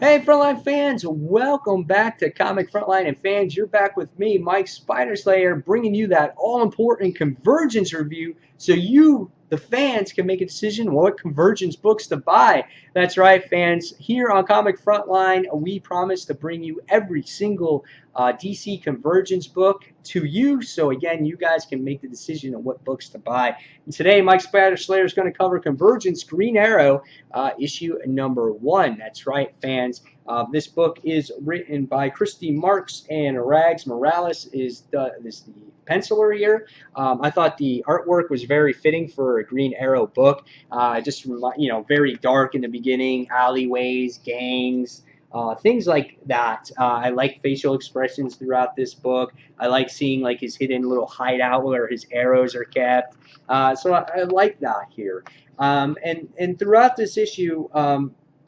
Hey, Frontline fans, welcome back to Comic Frontline. And fans, you're back with me, Mike Spider Slayer, bringing you that all-important Convergence review so you, the fans, can make a decision on what Convergence books to buy. That's right, fans. Here on Comic Frontline, we promise to bring you every single DC Convergence book to you. So again, you guys can make the decision on what books to buy. And today, Mike Spider Slayer is going to cover Convergence Green Arrow, issue number 1. That's right, fans. This book is written by Christy Marks, and Rags Morales is the penciler here. I thought the artwork was very fitting for a Green Arrow book. Just very dark in the beginning, alleyways, gangs. Things like that. I like facial expressions throughout this book. I like seeing like his hidden little hideout where his arrows are kept. So I like that here. And throughout this issue,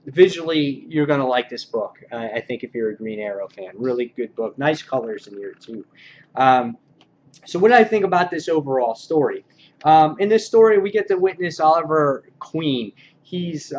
visually, you're going to like this book. I think if you're a Green Arrow fan, really good book. Nice colors in here too. So what do I think about this overall story? In this story, we get to witness Oliver Queen. He's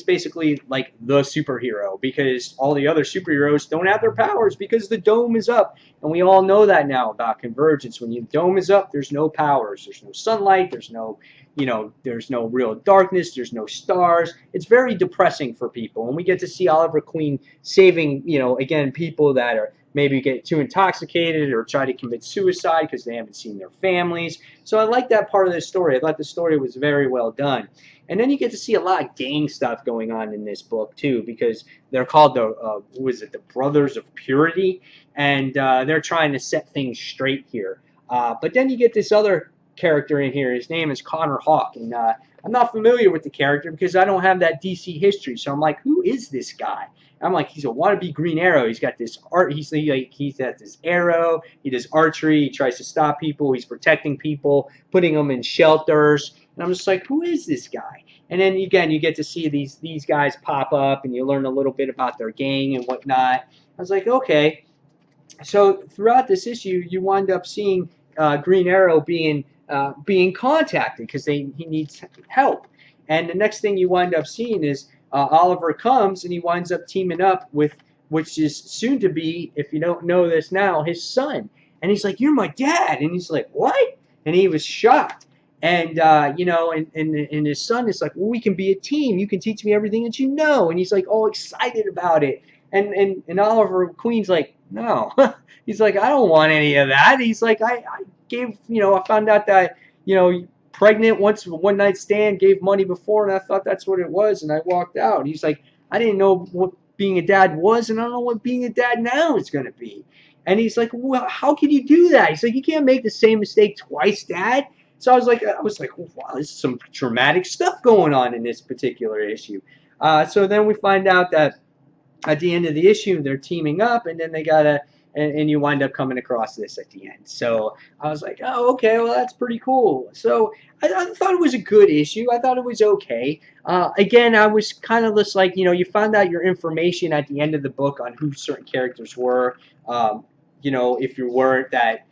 basically like the superhero because all the other superheroes don't have their powers because the dome is up, and we all know that now about Convergence. When the dome is up, there's no powers, there's no sunlight, there's no real darkness, there's no stars. It's very depressing for people, and we get to see Oliver Queen saving again people that are maybe get too intoxicated or try to commit suicide because they haven't seen their families. So I like that part of the story. I thought the story was very well done. And then you get to see a lot of gang stuff going on in this book too, because they're called the Brothers of Purity, and they're trying to set things straight here. But then you get this other character in here. His name is Connor Hawk, and I'm not familiar with the character because I don't have that DC history. So I'm like, who is this guy? I'm like, he's a wannabe Green Arrow. He's got this art. He's got this arrow. He does archery. He tries to stop people. He's protecting people, putting them in shelters. And I'm just like, who is this guy? And then again, you get to see these guys pop up, and you learn a little bit about their gang and whatnot. I was like, okay. So throughout this issue, you wind up seeing Green Arrow being contacted because he needs help. And the next thing you wind up seeing is Oliver comes, and he winds up teaming up with, which is soon to be, if you don't know this now, his son. And he's like, "You're my dad." And he's like, "What?" And he was shocked. And and his son is like, "Well, we can be a team. You can teach me everything that you know." And he's like all excited about it. And Oliver Queen's like, "No." He's like, "I don't want any of that." He's like, I found out that, pregnant once, one night stand, gave money before, and I thought that's what it was, and I walked out. He's like, I didn't know what being a dad was, and I don't know what being a dad now is going to be. And he's like, well, how can you do that? He's like, you can't make the same mistake twice, Dad. So I was like, wow, there's some dramatic stuff going on in this particular issue. So then we find out that at the end of the issue, they're teaming up, and then they gotta. And you wind up coming across this at the end. So I was like, oh, okay, well, that's pretty cool. So I thought it was a good issue. I thought it was okay. Again, I was kind of just like, you found out your information at the end of the book on who certain characters were. If you weren't that,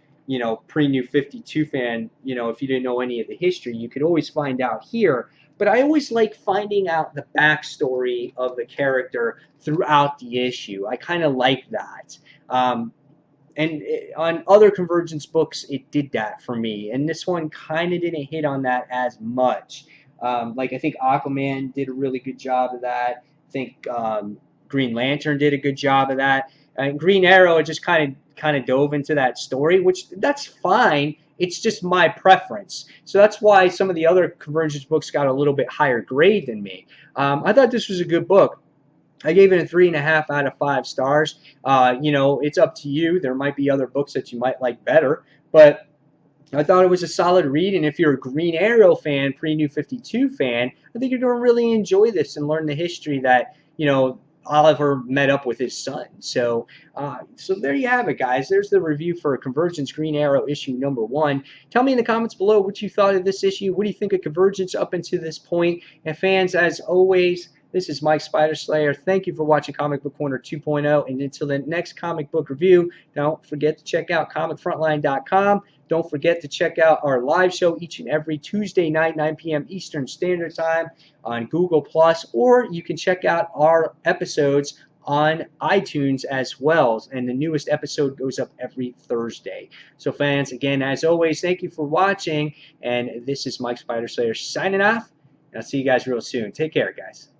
pre-New 52 fan, if you didn't know any of the history, you could always find out here. But I always like finding out the backstory of the character throughout the issue. I kind of like that. And on other Convergence books, it did that for me. And this one kind of didn't hit on that as much. I think Aquaman did a really good job of that. I think Green Lantern did a good job of that. And Green Arrow, it just kind of dove into that story, which that's fine. It's just my preference. So that's why some of the other Convergence books got a little bit higher grade than me. I thought this was a good book. I gave it a 3.5 out of 5 stars. It's up to you. There might be other books that you might like better, but I thought it was a solid read. And if you're a Green Arrow fan, pre-New 52 fan, I think you're going to really enjoy this and learn the history that, Oliver met up with his son. So there you have it, guys. There's the review for Convergence Green Arrow issue number 1. Tell me in the comments below what you thought of this issue. What do you think of Convergence up until this point? And fans, as always, this is Mike Spider Slayer. Thank you for watching Comic Book Corner 2.0. And until the next comic book review, don't forget to check out comicfrontline.com. Don't forget to check out our live show each and every Tuesday night, 9 p.m. Eastern Standard Time on Google+, or you can check out our episodes on iTunes as well, and the newest episode goes up every Thursday. So fans, again, as always, thank you for watching, and this is Mike Spider Slayer signing off, and I'll see you guys real soon. Take care, guys.